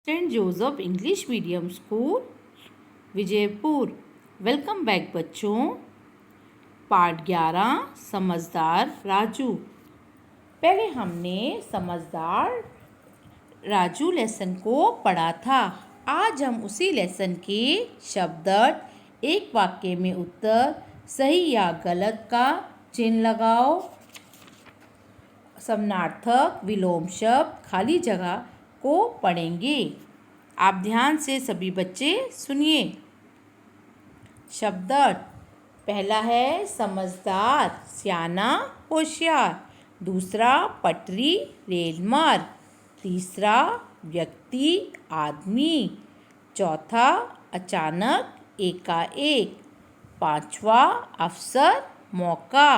Saint Joseph English medium school Vijaypur. Welcome back बच्चों। Part 11 समझदार राजू। पहले हमने समझदार राजू लेसन को पढ़ा था। आज हम उसी लेसन के शब्द एक वाक्य में उत्तर सही या गलत का चिन्ह लगाओ। समानार्थक विलोम शब्द खाली जगह को पढ़ेंगे। आप ध्यान से सभी बच्चे सुनिए। शब्द पहला है समझदार, सियाना, होशियार। दूसरा पटरी, रेल मार्ग। तीसरा व्यक्ति, आदमी। चौथा अचानक, एकाएक। पांचवा अवसर, मौका।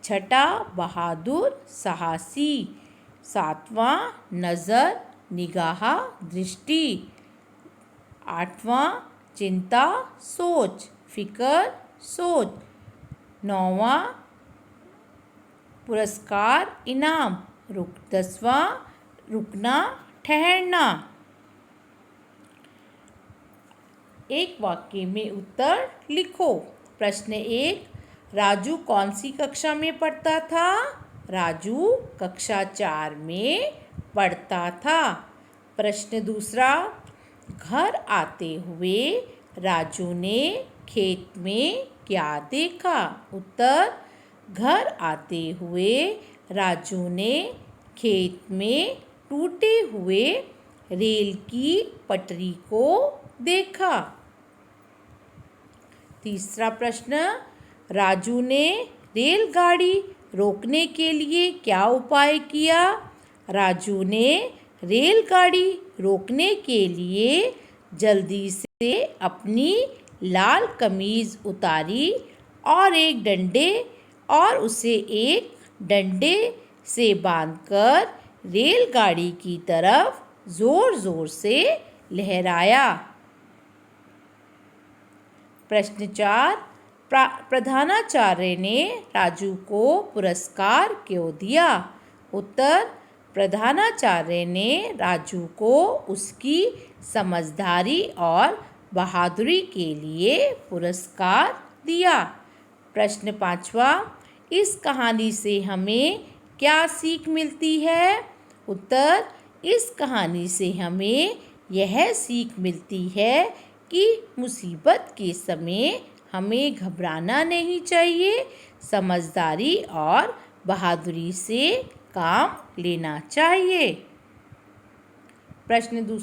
छठा बहादुर, साहसी। सातवां नज़र, निगाह, दृष्टि। आठवां चिंता, सोच, फिक्र, सोच। नौवां पुरस्कार, इनाम। 10वां रुकना, ठहरना। एक वाक्य में उत्तर लिखो। प्रश्न 1, राजू कौन सी कक्षा में पढ़ता था? राजू कक्षा 4 में पढ़ता था। प्रश्न 2, घर आते हुए राजू ने खेत में क्या देखा? उत्तर, घर आते हुए राजू ने खेत में टूटे हुए रेल की पटरी को देखा। तीसरा प्रश्न, राजू ने रेलगाड़ी रोकने के लिए क्या उपाय किया? राजू ने रेलगाड़ी रोकने के लिए जल्दी से अपनी लाल कमीज उतारी और उसे एक डंडे से बांधकर रेलगाड़ी की तरफ जोर जोर से लहराया। प्रश्न 4, प्रधानाचार्य ने राजू को पुरस्कार क्यों दिया? उत्तर, प्रधानाचार्य ने राजू को उसकी समझदारी और बहादुरी के लिए पुरस्कार दिया। प्रश्न 5, इस कहानी से हमें क्या सीख मिलती है? उत्तर, इस कहानी से हमें यह सीख मिलती है कि मुसीबत के समय हमें घबराना नहीं चाहिए, समझदारी और बहादुरी से काम लेना चाहिए। प्रश्न 2,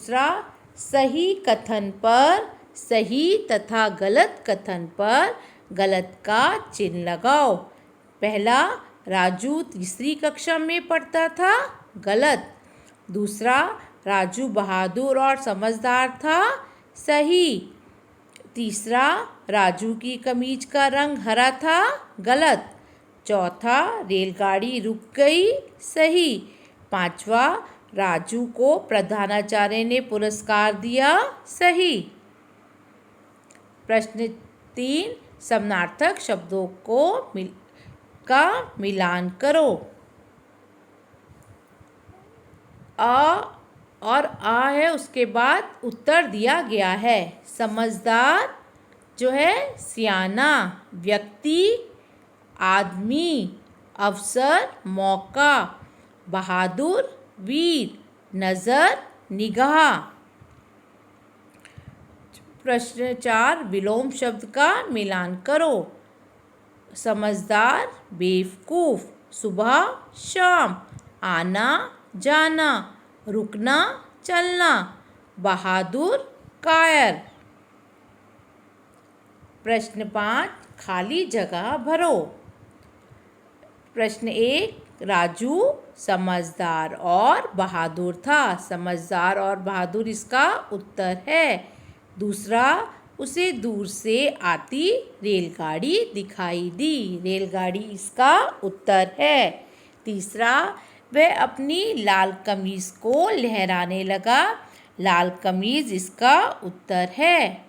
सही कथन पर सही तथा गलत कथन पर गलत का चिन्ह लगाओ। पहला, राजू तीसरी कक्षा में पढ़ता था। गलत। दूसरा, राजू बहादुर और समझदार था। सही। तीसरा, राजू की कमीज का रंग हरा था। गलत। चौथा, रेलगाड़ी रुक गई। सही। पांचवा, राजू को प्रधानाचार्य ने पुरस्कार दिया। सही। प्रश्न 3, समानार्थक शब्दों का मिलान करो। और आ है, उसके बाद उत्तर दिया गया है। समझदार जो है सियाना, व्यक्ति आदमी, अवसर मौका, बहादुर वीर, नज़र निगाह। प्रश्न 4, विलोम शब्द का मिलान करो। समझदार बेवकूफ़, सुबह शाम, आना जाना, रुकना चलना, बहादुर कायर। प्रश्न 5, खाली जगह भरो। प्रश्न 1, राजू समझदार और बहादुर था। समझदार और बहादुर इसका उत्तर है। दूसरा, उसे दूर से आती रेलगाड़ी दिखाई दी। रेलगाड़ी इसका उत्तर है। तीसरा, वह अपनी लाल कमीज को लहराने लगा। लाल कमीज इसका उत्तर है।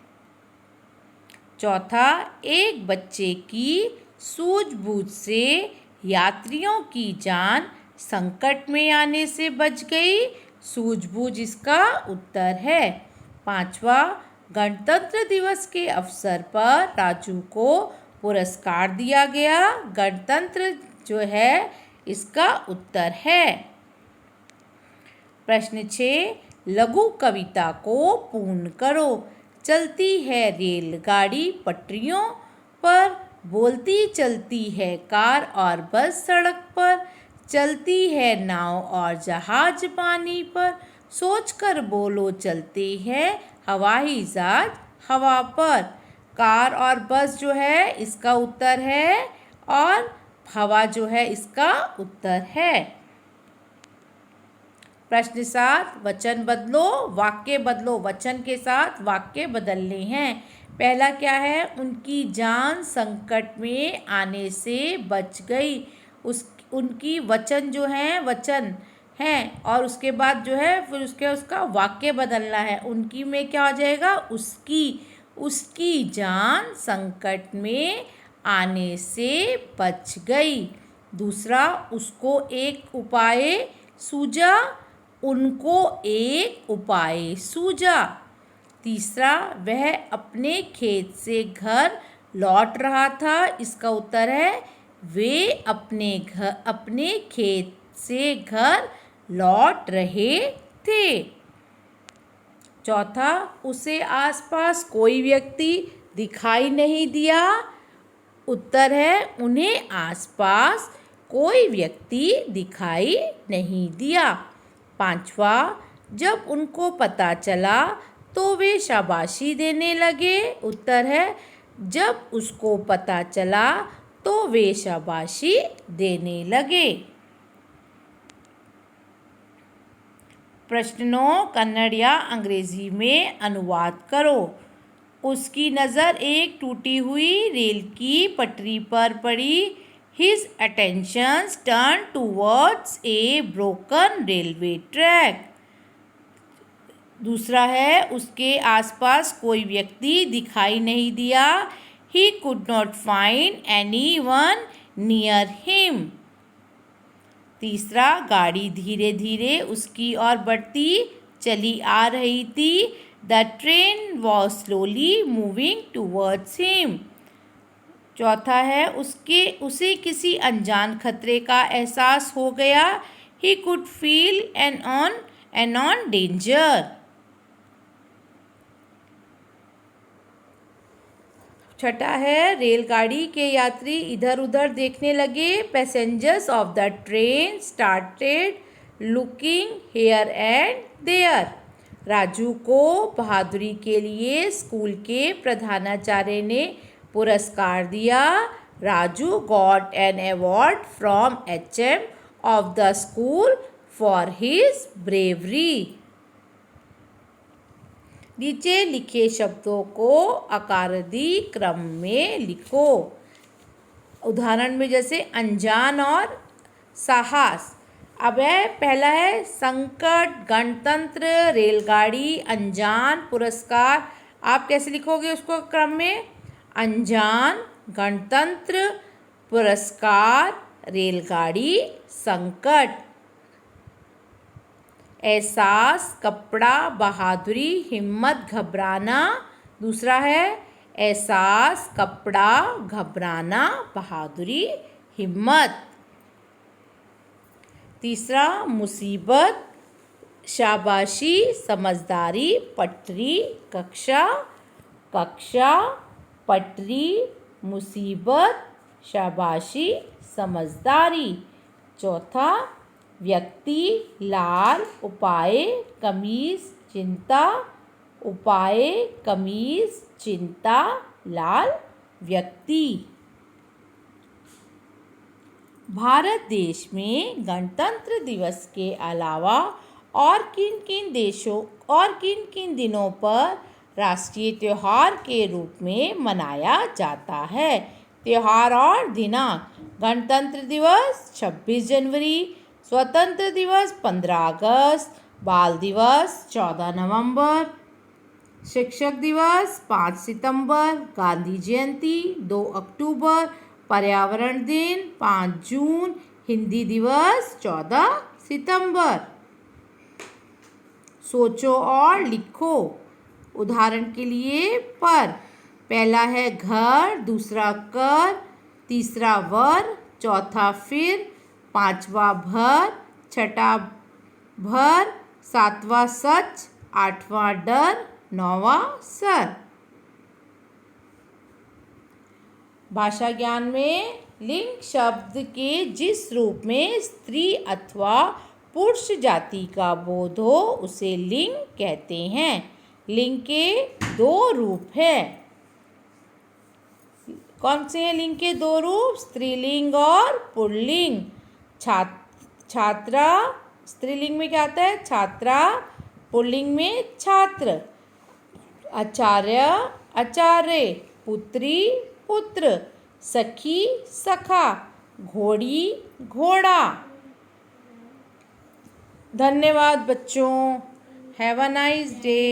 चौथा, एक बच्चे की सूझबूझ से यात्रियों की जान संकट में आने से बच गई। सूझबूझ इसका उत्तर है। 5वां, गणतंत्र दिवस के अवसर पर राजू को पुरस्कार दिया गया। गणतंत्र जो है इसका उत्तर है। प्रश्न 6, लघु कविता को पूर्ण करो। चलती है रेलगाड़ी पटरियों पर, बोलती चलती है कार और बस सड़क पर, चलती है नाव और जहाज पानी पर, सोचकर बोलो चलते हैं हवाई जहाज हवा पर। कार और बस जो है इसका उत्तर है और हवा जो है इसका उत्तर है। प्रश्न 7, वचन बदलो, वाक्य बदलो। वचन के साथ वाक्य बदलने हैं। पहला क्या है, उनकी जान संकट में आने से बच गई। उनकी वचन जो है वचन हैं और उसके बाद जो है फिर उसका वाक्य बदलना है। उनकी में क्या हो जाएगा, उसकी जान संकट में आने से बच गई। दूसरा, उसको एक उपाय सूझा, उनको एक उपाय सूझा। तीसरा, वह अपने खेत से घर लौट रहा था। इसका उत्तर है वे अपने खेत से घर लौट रहे थे। चौथा, उसे आसपास कोई व्यक्ति दिखाई नहीं दिया। उत्तर है उन्हें आसपास कोई व्यक्ति दिखाई नहीं दिया। पांचवा, जब उनको पता चला तो वे शाबाशी देने लगे। उत्तर है जब उसको पता चला तो वे शाबाशी देने लगे। प्रश्न 9, कन्नड़ या अंग्रेजी में अनुवाद करो। उसकी नज़र एक टूटी हुई रेल की पटरी पर पड़ी। His attention turned towards a broken railway track. दूसरा है, उसके आसपास कोई व्यक्ति दिखाई नहीं दिया। He could not find anyone near him. तीसरा, गाड़ी धीरे धीरे उसकी ओर बढ़ती चली आ रही थी। The train was slowly moving towards him. चौथा है, उसे किसी अनजान खतरे का एहसास हो गया। He could feel an on danger. छठा है, रेलगाड़ी के यात्री इधर उधर देखने लगे। Passengers of the train started looking here and there. Raju को बहादुरी के लिए स्कूल के प्रधानाचार्य ने पुरस्कार दिया। Raju got an award from HM of the school for his bravery. नीचे लिखे शब्दों को आकारादि क्रम में लिखो। उदाहरण में जैसे अनजान और साहस। अब है पहला है संकट, गणतंत्र, रेलगाड़ी, अनजान, पुरस्कार। आप कैसे लिखोगे उसको क्रम में, अनजान, गणतंत्र, पुरस्कार, रेलगाड़ी, संकट। एहसास, कपड़ा, बहादुरी, हिम्मत, घबराना। दूसरा है एहसास, कपड़ा, घबराना, बहादुरी, हिम्मत। तीसरा, मुसीबत, शाबाशी, समझदारी, पटरी, कक्षा, पटरी, मुसीबत, शाबाशी, समझदारी। चौथा, व्यक्ति, लाल, उपाय, कमीज, चिंता, उपाय, कमीज, चिंता, लाल, व्यक्ति। भारत देश में गणतंत्र दिवस के अलावा और किन किन दिनों पर राष्ट्रीय त्यौहार के रूप में मनाया जाता है। त्यौहार और दिनांक, गणतंत्र दिवस 26 जनवरी, स्वतंत्र दिवस 15 अगस्त, बाल दिवस 14 नवंबर, शिक्षक दिवस 5 सितंबर, गांधी जयंती 2 अक्टूबर, पर्यावरण दिन 5 जून, हिंदी दिवस 14 सितंबर। सोचो और लिखो। उदाहरण के लिए पर, पहला है घर, दूसरा कर, तीसरा वर, चौथा फिर, पांचवा भर, छठा भर, सातवां सच, आठवां डर, नौवां सर। भाषा ज्ञान में लिंग शब्द के जिस रूप में स्त्री अथवा पुरुष जाति का बोध हो उसे लिंग कहते हैं। लिंग के दो रूप हैं। कौन से हैं लिंग के दो रूप? स्त्रीलिंग और पुल्लिंग। छात्रा स्त्रीलिंग में क्या आता है? छात्रा। पुल्लिंग में छात्र। आचार्य आचार्य, पुत्री पुत्र, सखी सखा, घोड़ी घोड़ा। धन्यवाद बच्चों। Have a nice day.